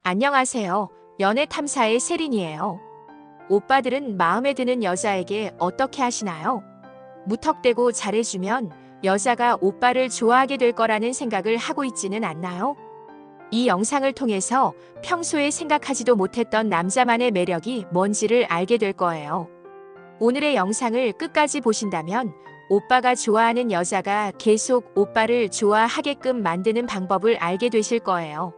안녕하세요. 연애 탐사의 세린이에요. 오빠들은 마음에 드는 여자에게 어떻게 하시나요? 무턱대고 잘해주면 여자가 오빠를 좋아하게 될 거라는 생각을 하고 있지는 않나요? 이 영상을 통해서 평소에 생각하지도 못했던 남자만의 매력이 뭔지를 알게 될 거예요. 오늘의 영상을 끝까지 보신다면 오빠가 좋아하는 여자가 계속 오빠를 좋아하게끔 만드는 방법을 알게 되실 거예요.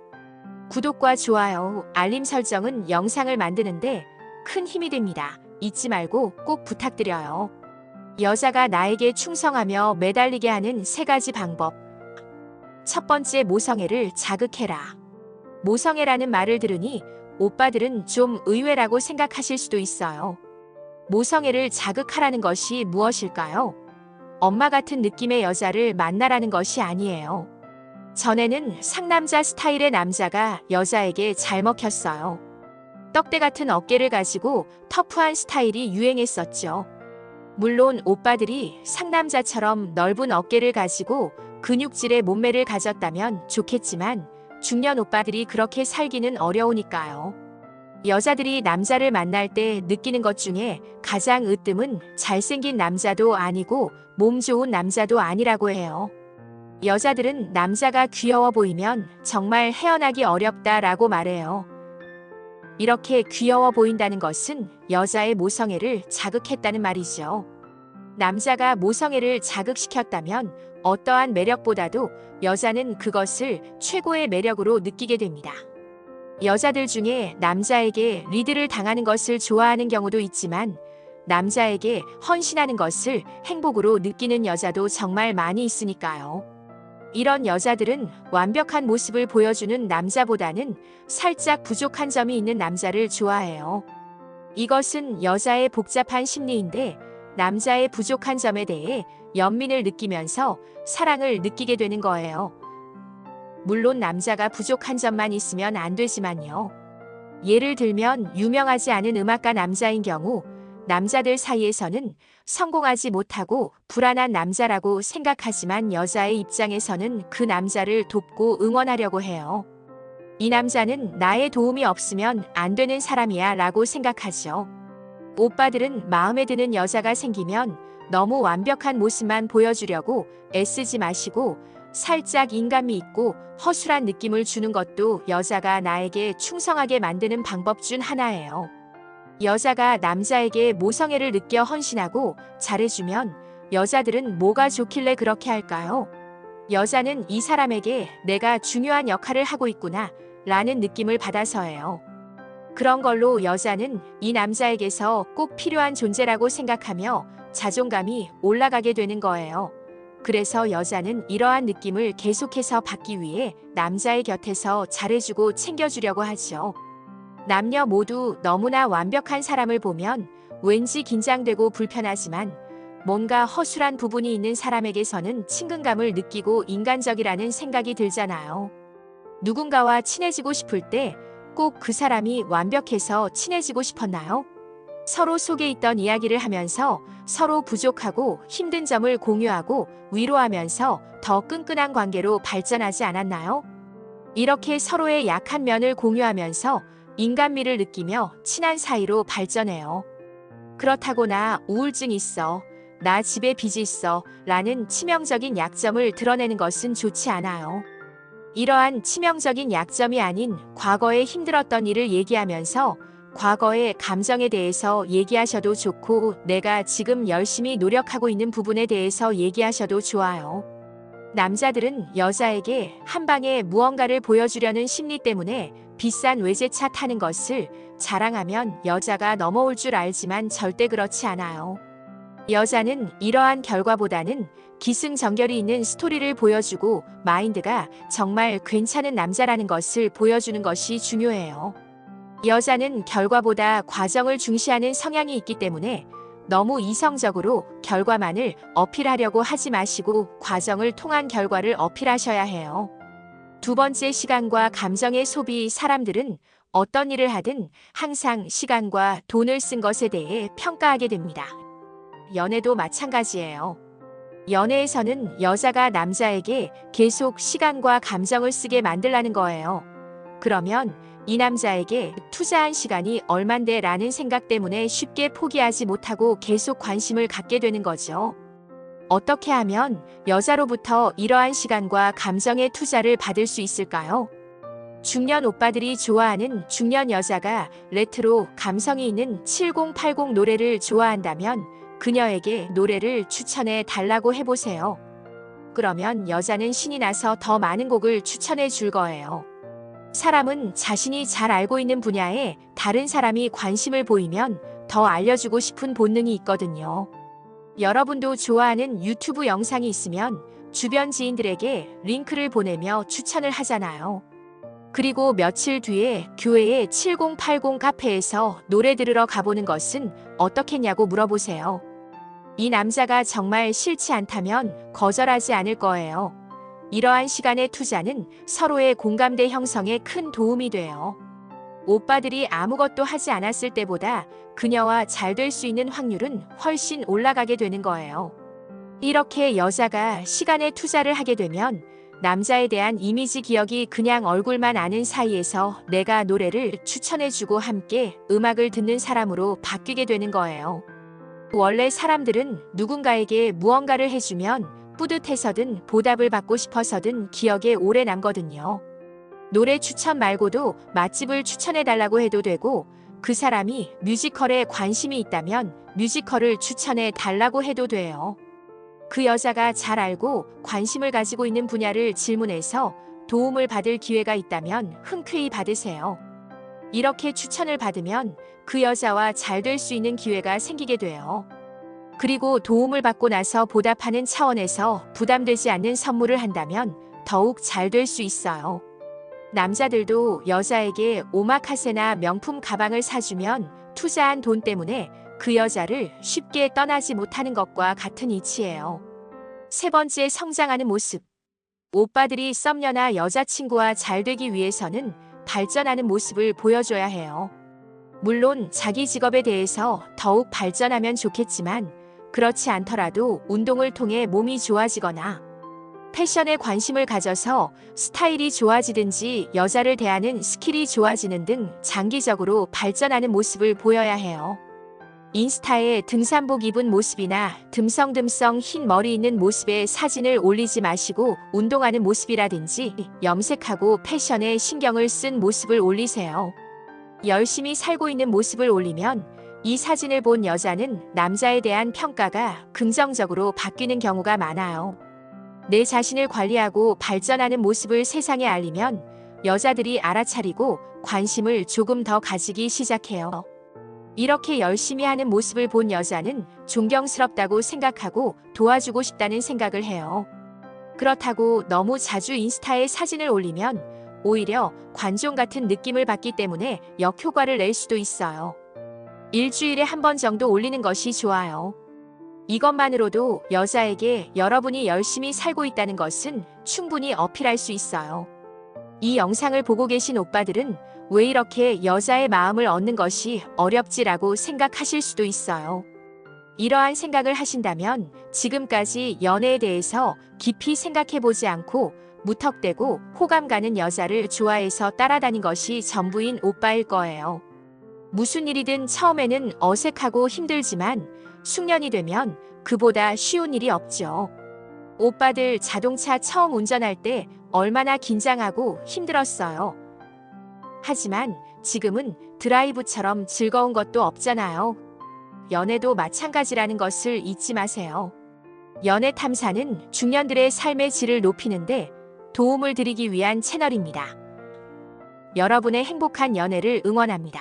구독과 좋아요, 알림 설정은 영상을 만드는데 큰 힘이 됩니다. 잊지 말고 꼭 부탁드려요. 여자가 나에게 충성하며 매달리게 하는 3가지 방법. 첫 번째, 모성애를 자극해라. 모성애라는 말을 들으니 오빠들은 좀 의외라고 생각하실 수도 있어요. 모성애를 자극하라는 것이 무엇일까요? 엄마 같은 느낌의 여자를 만나라는 것이 아니에요. 전에는 상남자 스타일의 남자가 여자에게 잘 먹혔어요. 떡대 같은 어깨를 가지고 터프한 스타일이 유행했었죠. 물론 오빠들이 상남자처럼 넓은 어깨를 가지고 근육질의 몸매를 가졌다면 좋겠지만 중년 오빠들이 그렇게 살기는 어려우니까요. 여자들이 남자를 만날 때 느끼는 것 중에 가장 으뜸은 잘생긴 남자도 아니고 몸 좋은 남자도 아니라고 해요. 여자들은 남자가 귀여워 보이면 정말 헤어나기 어렵다라고 말해요. 이렇게 귀여워 보인다는 것은 여자의 모성애를 자극했다는 말이죠. 남자가 모성애를 자극시켰다면 어떠한 매력보다도 여자는 그것을 최고의 매력으로 느끼게 됩니다. 여자들 중에 남자에게 리드를 당하는 것을 좋아하는 경우도 있지만 남자에게 헌신하는 것을 행복으로 느끼는 여자도 정말 많이 있으니까요. 이런 여자들은 완벽한 모습을 보여주는 남자보다는 살짝 부족한 점이 있는 남자를 좋아해요. 이것은 여자의 복잡한 심리인데 남자의 부족한 점에 대해 연민을 느끼면서 사랑을 느끼게 되는 거예요. 물론 남자가 부족한 점만 있으면 안 되지만요. 예를 들면 유명하지 않은 음악가 남자인 경우 남자들 사이에서는 성공하지 못하고 불안한 남자라고 생각하지만 여자의 입장에서는 그 남자를 돕고 응원하려고 해요. 이 남자는 나의 도움이 없으면 안 되는 사람이야 라고 생각하죠. 오빠들은 마음에 드는 여자가 생기면 너무 완벽한 모습만 보여주려고 애쓰지 마시고 살짝 인간미 있고 허술한 느낌을 주는 것도 여자가 나에게 충성하게 만드는 방법 중 하나예요. 여자가 남자에게 모성애를 느껴 헌신하고 잘해주면 여자들은 뭐가 좋길래 그렇게 할까요? 여자는 이 사람에게 내가 중요한 역할을 하고 있구나 라는 느낌을 받아서예요. 그런 걸로 여자는 이 남자에게서 꼭 필요한 존재라고 생각하며 자존감이 올라가게 되는 거예요. 그래서 여자는 이러한 느낌을 계속해서 받기 위해 남자의 곁에서 잘해주고 챙겨주려고 하죠. 남녀 모두 너무나 완벽한 사람을 보면 왠지 긴장되고 불편하지만 뭔가 허술한 부분이 있는 사람에게서는 친근감을 느끼고 인간적이라는 생각이 들잖아요. 누군가와 친해지고 싶을 때 꼭 그 사람이 완벽해서 친해지고 싶었나요? 서로 속에 있던 이야기를 하면서 서로 부족하고 힘든 점을 공유하고 위로하면서 더 끈끈한 관계로 발전하지 않았나요? 이렇게 서로의 약한 면을 공유하면서 인간미를 느끼며 친한 사이로 발전해요. 그렇다고 나 우울증 있어, 나 집에 빚이 있어 라는 치명적인 약점을 드러내는 것은 좋지 않아요. 이러한 치명적인 약점이 아닌 과거에 힘들었던 일을 얘기하면서 과거의 감정에 대해서 얘기하셔도 좋고 내가 지금 열심히 노력하고 있는 부분에 대해서 얘기하셔도 좋아요. 남자들은 여자에게 한 방에 무언가를 보여주려는 심리 때문에 비싼 외제차 타는 것을 자랑하면 여자가 넘어올 줄 알지만 절대 그렇지 않아요. 여자는 이러한 결과보다는 기승전결이 있는 스토리를 보여주고 마인드가 정말 괜찮은 남자라는 것을 보여주는 것이 중요해요. 여자는 결과보다 과정을 중시하는 성향이 있기 때문에 너무 이성적으로 결과만을 어필하려고 하지 마시고 과정을 통한 결과를 어필하셔야 해요. 두 번째, 시간과 감정의 소비. 사람들은 어떤 일을 하든 항상 시간과 돈을 쓴 것에 대해 평가하게 됩니다. 연애도 마찬가지예요. 연애에서는 여자가 남자에게 계속 시간과 감정을 쓰게 만들라는 거예요. 그러면 이 남자에게 투자한 시간이 얼만데 라는 생각 때문에 쉽게 포기하지 못하고 계속 관심을 갖게 되는 거죠. 어떻게 하면 여자로부터 이러한 시간과 감정의 투자를 받을 수 있을까요? 중년 오빠들이 좋아하는 중년 여자가 레트로 감성이 있는 7080 노래를 좋아한다면 그녀에게 노래를 추천해 달라고 해보세요. 그러면 여자는 신이 나서 더 많은 곡을 추천해 줄 거예요. 사람은 자신이 잘 알고 있는 분야에 다른 사람이 관심을 보이면 더 알려주고 싶은 본능이 있거든요. 여러분도 좋아하는 유튜브 영상이 있으면 주변 지인들에게 링크를 보내며 추천을 하잖아요. 그리고 며칠 뒤에 교회의 7080 카페에서 노래 들으러 가보는 것은 어떻겠냐고 물어보세요. 이 남자가 정말 싫지 않다면 거절하지 않을 거예요. 이러한 시간의 투자는 서로의 공감대 형성에 큰 도움이 돼요. 오빠들이 아무것도 하지 않았을 때보다 그녀와 잘 될 수 있는 확률은 훨씬 올라가게 되는 거예요. 이렇게 여자가 시간에 투자를 하게 되면 남자에 대한 이미지 기억이 그냥 얼굴만 아는 사이에서 내가 노래를 추천해주고 함께 음악을 듣는 사람으로 바뀌게 되는 거예요. 원래 사람들은 누군가에게 무언가를 해주면 뿌듯해서든 보답을 받고 싶어서든 기억에 오래 남거든요. 노래 추천 말고도 맛집을 추천해달라고 해도 되고 그 사람이 뮤지컬에 관심이 있다면 뮤지컬을 추천해 달라고 해도 돼요. 그 여자가 잘 알고 관심을 가지고 있는 분야를 질문해서 도움을 받을 기회가 있다면 흔쾌히 받으세요. 이렇게 추천을 받으면 그 여자와 잘 될 수 있는 기회가 생기게 돼요. 그리고 도움을 받고 나서 보답하는 차원에서 부담되지 않는 선물을 한다면 더욱 잘 될 수 있어요. 남자들도 여자에게 오마카세나 명품 가방을 사주면 투자한 돈 때문에 그 여자를 쉽게 떠나지 못하는 것과 같은 이치예요. 세 번째, 성장하는 모습. 오빠들이 썸녀나 여자친구와 잘 되기 위해서는 발전하는 모습을 보여줘야 해요. 물론 자기 직업에 대해서 더욱 발전하면 좋겠지만 그렇지 않더라도 운동을 통해 몸이 좋아지거나 패션에 관심을 가져서 스타일이 좋아지든지 여자를 대하는 스킬이 좋아지는 등 장기적으로 발전하는 모습을 보여야 해요. 인스타에 등산복 입은 모습이나 듬성듬성 흰 머리 있는 모습의 사진을 올리지 마시고 운동하는 모습이라든지 염색하고 패션에 신경을 쓴 모습을 올리세요. 열심히 살고 있는 모습을 올리면 이 사진을 본 여자는 남자에 대한 평가가 긍정적으로 바뀌는 경우가 많아요. 내 자신을 관리하고 발전하는 모습을 세상에 알리면 여자들이 알아차리고 관심을 조금 더 가지기 시작해요. 이렇게 열심히 하는 모습을 본 여자는 존경스럽다고 생각하고 도와주고 싶다는 생각을 해요. 그렇다고 너무 자주 인스타에 사진을 올리면 오히려 관종 같은 느낌을 받기 때문에 역효과를 낼 수도 있어요. 일주일에 한 번 정도 올리는 것이 좋아요. 이것만으로도 여자에게 여러분이 열심히 살고 있다는 것은 충분히 어필할 수 있어요. 이 영상을 보고 계신 오빠들은 왜 이렇게 여자의 마음을 얻는 것이 어렵지라고 생각하실 수도 있어요. 이러한 생각을 하신다면 지금까지 연애에 대해서 깊이 생각해보지 않고 무턱대고 호감 가는 여자를 좋아해서 따라다닌 것이 전부인 오빠일 거예요. 무슨 일이든 처음에는 어색하고 힘들지만 숙련이 되면 그보다 쉬운 일이 없죠. 오빠들 자동차 처음 운전할 때 얼마나 긴장하고 힘들었어요. 하지만 지금은 드라이브처럼 즐거운 것도 없잖아요. 연애도 마찬가지라는 것을 잊지 마세요. 연애 탐사는 중년들의 삶의 질을 높이는데 도움을 드리기 위한 채널입니다. 여러분의 행복한 연애를 응원합니다.